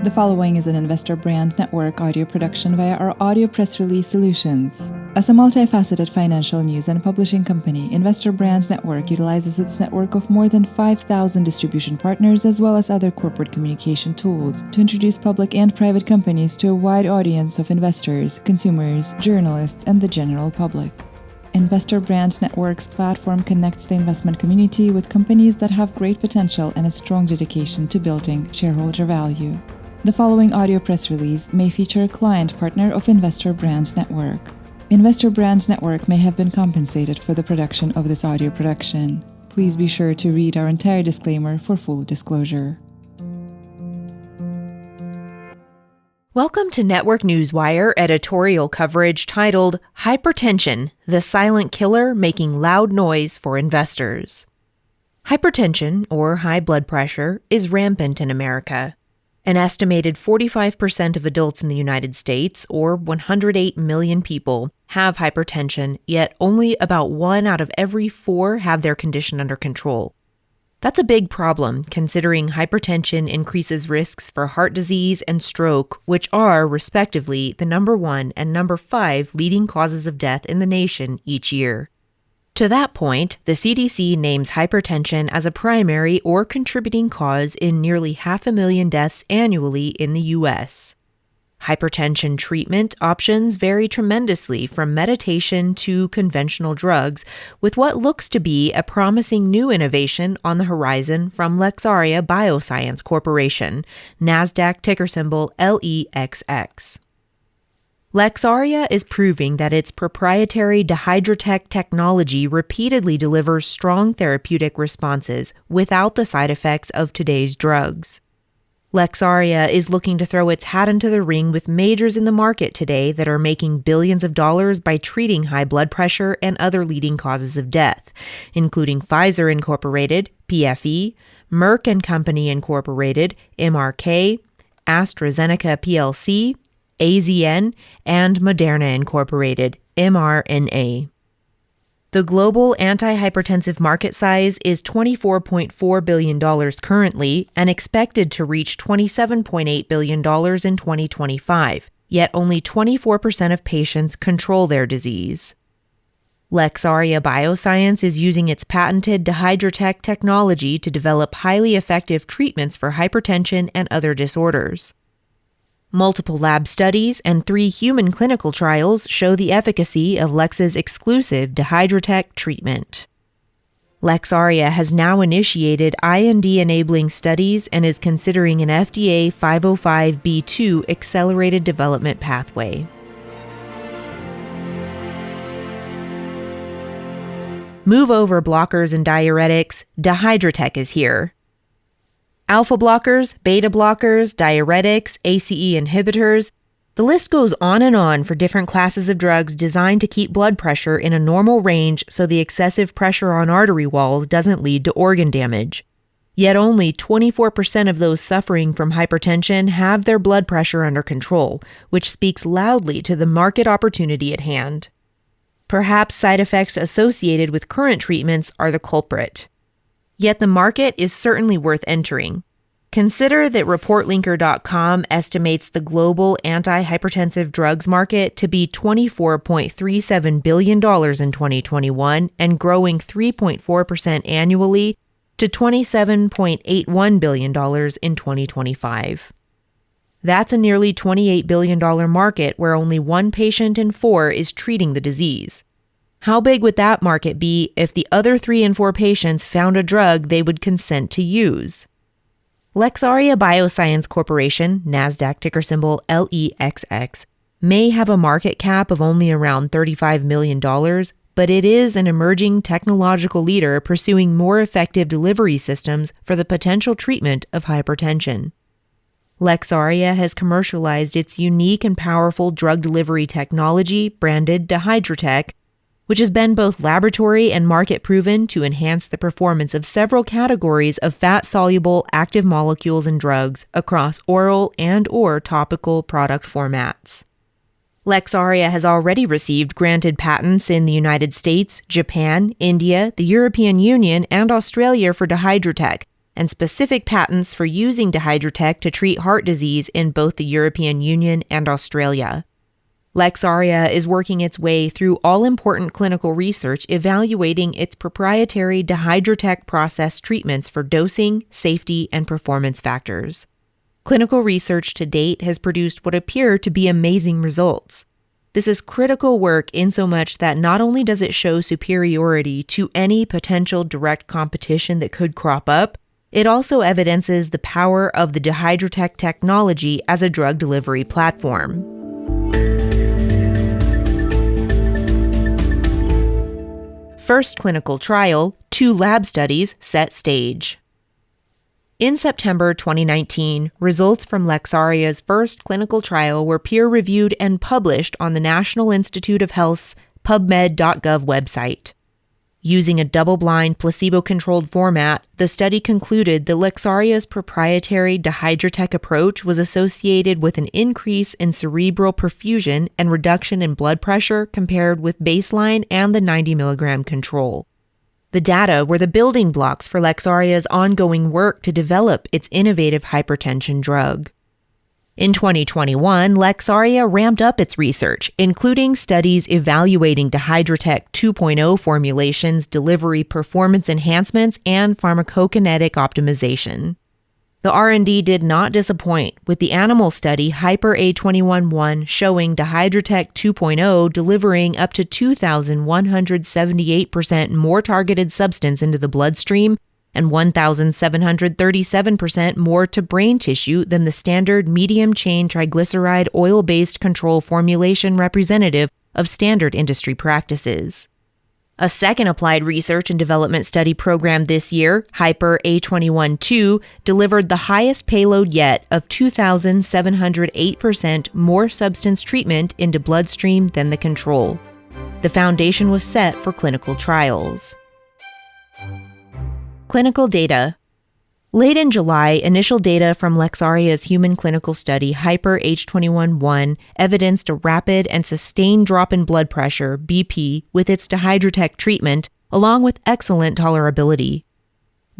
The following is an Investor Brand Network audio production via our audio press release solutions. As a multifaceted financial news and publishing company, Investor Brand Network utilizes its network of more than 5,000 distribution partners as well as other corporate communication tools to introduce public and private companies to a wide audience of investors, consumers, journalists, and the general public. Investor Brand Network's platform connects the investment community with companies that have great potential and a strong dedication to building shareholder value. The following audio press release may feature a client partner of Investor Brand Network. Investor Brand Network may have been compensated for the production of this audio production. Please be sure to read our entire disclaimer for full disclosure. Welcome to Network Newswire editorial coverage titled Hypertension, the Silent Killer Making Loud Noise for Investors. Hypertension, or high blood pressure, is rampant in America. An estimated 45% of adults in the United States, or 108 million people, have hypertension, yet only about 1 out of every 4 have their condition under control. That's a big problem, considering hypertension increases risks for heart disease and stroke, which are, respectively, the number 1 and number 5 leading causes of death in the nation each year. To that point, the CDC names hypertension as a primary or contributing cause in nearly 500,000 deaths annually in the U.S. Hypertension treatment options vary tremendously from medication to conventional drugs, with what looks to be a promising new innovation on the horizon from Lexaria Bioscience Corporation, NASDAQ ticker symbol LEXX. Lexaria is proving that its proprietary dihydrotech technology repeatedly delivers strong therapeutic responses without the side effects of today's drugs. Lexaria is looking to throw its hat into the ring with majors in the market today that are making billions of dollars by treating high blood pressure and other leading causes of death, including Pfizer Incorporated, PFE, Merck & Company Incorporated, MRK, AstraZeneca plc, AZN, and Moderna Incorporated, mRNA. The global antihypertensive market size is $24.4 billion currently and expected to reach $27.8 billion in 2025, yet only 24% of patients control their disease. Lexaria Bioscience is using its patented dihydrotech technology to develop highly effective treatments for hypertension and other disorders. Multiple lab studies and 3 human clinical trials show the efficacy of LEXX's exclusive dihydrotech treatment. Lexaria has now initiated IND-enabling studies and is considering an FDA 505(b)(2) accelerated development pathway. Move over blockers and diuretics, dihydrotech is here. Alpha blockers, beta blockers, diuretics, ACE inhibitors. The list goes on for different classes of drugs designed to keep blood pressure in a normal range so the excessive pressure on artery walls doesn't lead to organ damage. Yet only 24% of those suffering from hypertension have their blood pressure under control, which speaks loudly to the market opportunity at hand. Perhaps side effects associated with current treatments are the culprit. Yet the market is certainly worth entering. Consider that ReportLinker.com estimates the global antihypertensive drugs market to be $24.37 billion in 2021 and growing 3.4% annually to $27.81 billion in 2025. That's a nearly $28 billion market where only 1 patient in 4 is treating the disease. How big would that market be if the other 3 in 4 patients found a drug they would consent to use? Lexaria Bioscience Corporation, NASDAQ ticker symbol LEXX, may have a market cap of only around $35 million, but it is an emerging technological leader pursuing more effective delivery systems for the potential treatment of hypertension. Lexaria has commercialized its unique and powerful drug delivery technology branded dihydrotech, which has been both laboratory and market-proven to enhance the performance of several categories of fat-soluble active molecules and drugs across oral and/or topical product formats. Lexaria has already received granted patents in the United States, Japan, India, the European Union, and Australia for dihydrotech, and specific patents for using Dihydrotec to treat heart disease in both the European Union and Australia. Lexaria is working its way through all-important clinical research evaluating its proprietary Dihydrotec process treatments for dosing, safety, and performance factors. Clinical research to date has produced what appear to be amazing results. This is critical work insomuch that not only does it show superiority to any potential direct competition that could crop up, it also evidences the power of the Dihydrotec technology as a drug delivery platform. First clinical trial, 2 lab studies set stage. In September 2019, results from Lexaria's first clinical trial were peer-reviewed and published on the National Institute of Health's PubMed.gov website. Using a double-blind, placebo-controlled format, the study concluded that Lexaria's proprietary Dihydrotec approach was associated with an increase in cerebral perfusion and reduction in blood pressure compared with baseline and the 90 milligram control. The data were the building blocks for Lexaria's ongoing work to develop its innovative hypertension drug. In 2021, Lexaria ramped up its research, including studies evaluating Dihydrotec 2.0 formulations, delivery performance enhancements, and pharmacokinetic optimization. The R&D did not disappoint, with the animal study Hyper-A21-1 showing Dihydrotec 2.0 delivering up to 2,178% more targeted substance into the bloodstream and 1,737% more to brain tissue than the standard medium-chain triglyceride oil-based control formulation representative of standard industry practices. A second applied research and development study program this year, Hyper-A21-2, delivered the highest payload yet of 2,708% more substance treatment into bloodstream than the control. The foundation was set for clinical trials. Clinical data. Late in July, initial data from Lexaria's human clinical study Hyper-H21-1 evidenced a rapid and sustained drop in blood pressure, BP, with its Dihydrotec treatment, along with excellent tolerability.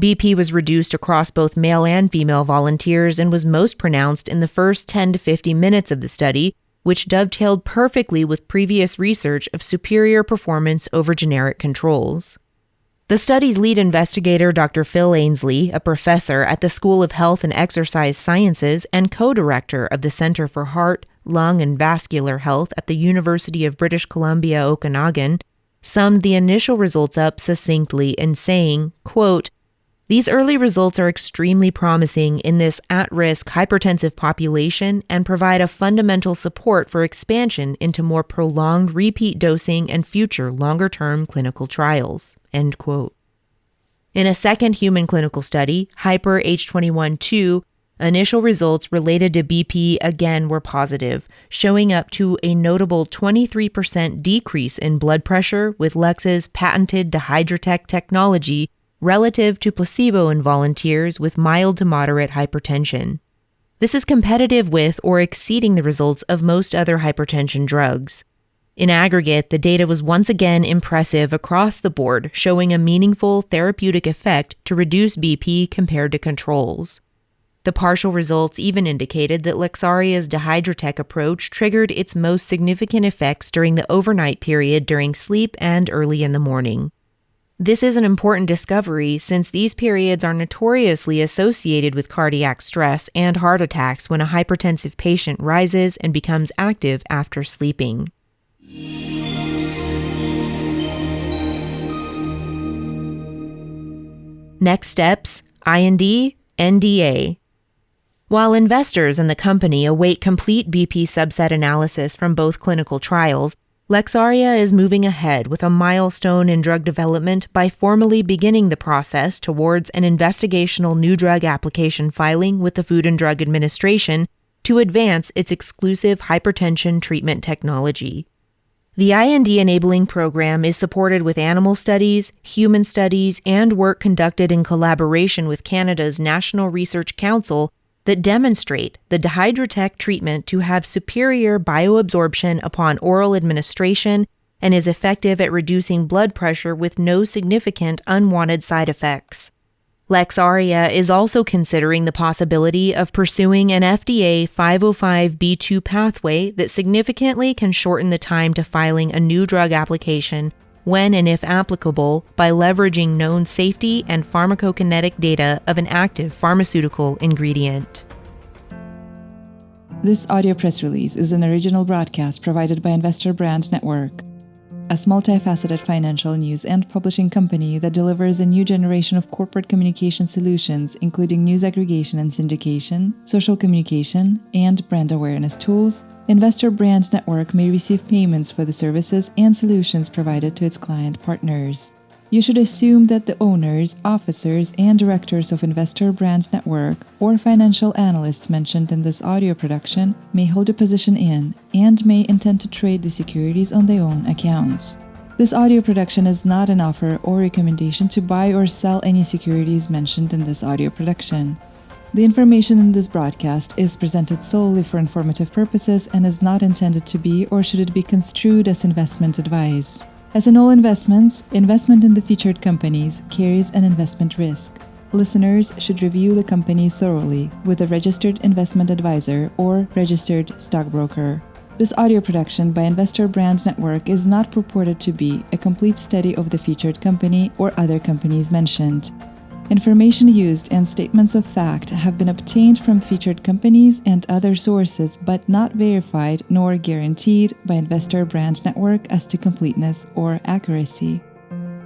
BP was reduced across both male and female volunteers and was most pronounced in the first 10 to 50 minutes of the study, which dovetailed perfectly with previous research of superior performance over generic controls. The study's lead investigator, Dr. Phil Ainsley, a professor at the School of Health and Exercise Sciences and co-director of the Center for Heart, Lung, and Vascular Health at the University of British Columbia, Okanagan, summed the initial results up succinctly in saying, quote, "These early results are extremely promising in this at-risk hypertensive population and provide a fundamental support for expansion into more prolonged repeat dosing and future longer-term clinical trials." End quote. In a second human clinical study, Hyper-H21-2, initial results related to BP again were positive, showing up to a notable 23% decrease in blood pressure with LEXX's patented Dihydrotec technology relative to placebo in volunteers with mild to moderate hypertension. This is competitive with or exceeding the results of most other hypertension drugs. In aggregate, the data was once again impressive across the board, showing a meaningful therapeutic effect to reduce BP compared to controls. The partial results even indicated that Lexaria's Dihydrotec approach triggered its most significant effects during the overnight period during sleep and early in the morning. This is an important discovery since these periods are notoriously associated with cardiac stress and heart attacks when a hypertensive patient rises and becomes active after sleeping. Next steps, IND, NDA. While investors in the company await complete BP subset analysis from both clinical trials, Lexaria is moving ahead with a milestone in drug development by formally beginning the process towards an investigational new drug application filing with the Food and Drug Administration to advance its exclusive hypertension treatment technology. The IND-enabling program is supported with animal studies, human studies, and work conducted in collaboration with Canada's National Research Council that demonstrate the Dihydrotec treatment to have superior bioabsorption upon oral administration and is effective at reducing blood pressure with no significant unwanted side effects. Lexaria is also considering the possibility of pursuing an FDA 505(b)(2) pathway that significantly can shorten the time to filing a new drug application when and if applicable by leveraging known safety and pharmacokinetic data of an active pharmaceutical ingredient. This audio press release is an original broadcast provided by Investor Brand Network, a multifaceted financial news and publishing company that delivers a new generation of corporate communication solutions, including news aggregation and syndication, social communication, and brand awareness tools. Investor Brand Network may receive payments for the services and solutions provided to its client partners. You should assume that the owners, officers, and directors of Investor Brand Network or financial analysts mentioned in this audio production may hold a position in and may intend to trade the securities on their own accounts. This audio production is not an offer or recommendation to buy or sell any securities mentioned in this audio production. The information in this broadcast is presented solely for informative purposes and is not intended to be or should it be construed as investment advice. As in all investments, investment in the featured companies carries an investment risk. Listeners should review the companies thoroughly with a registered investment advisor or registered stockbroker. This audio production by Investor Brand Network is not purported to be a complete study of the featured company or other companies mentioned. Information used and statements of fact have been obtained from featured companies and other sources but not verified nor guaranteed by Investor Brand Network as to completeness or accuracy.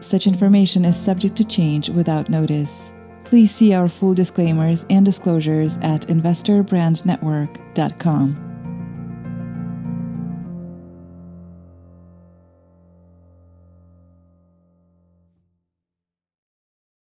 Such information is subject to change without notice. Please see our full disclaimers and disclosures at investorbrandnetwork.com.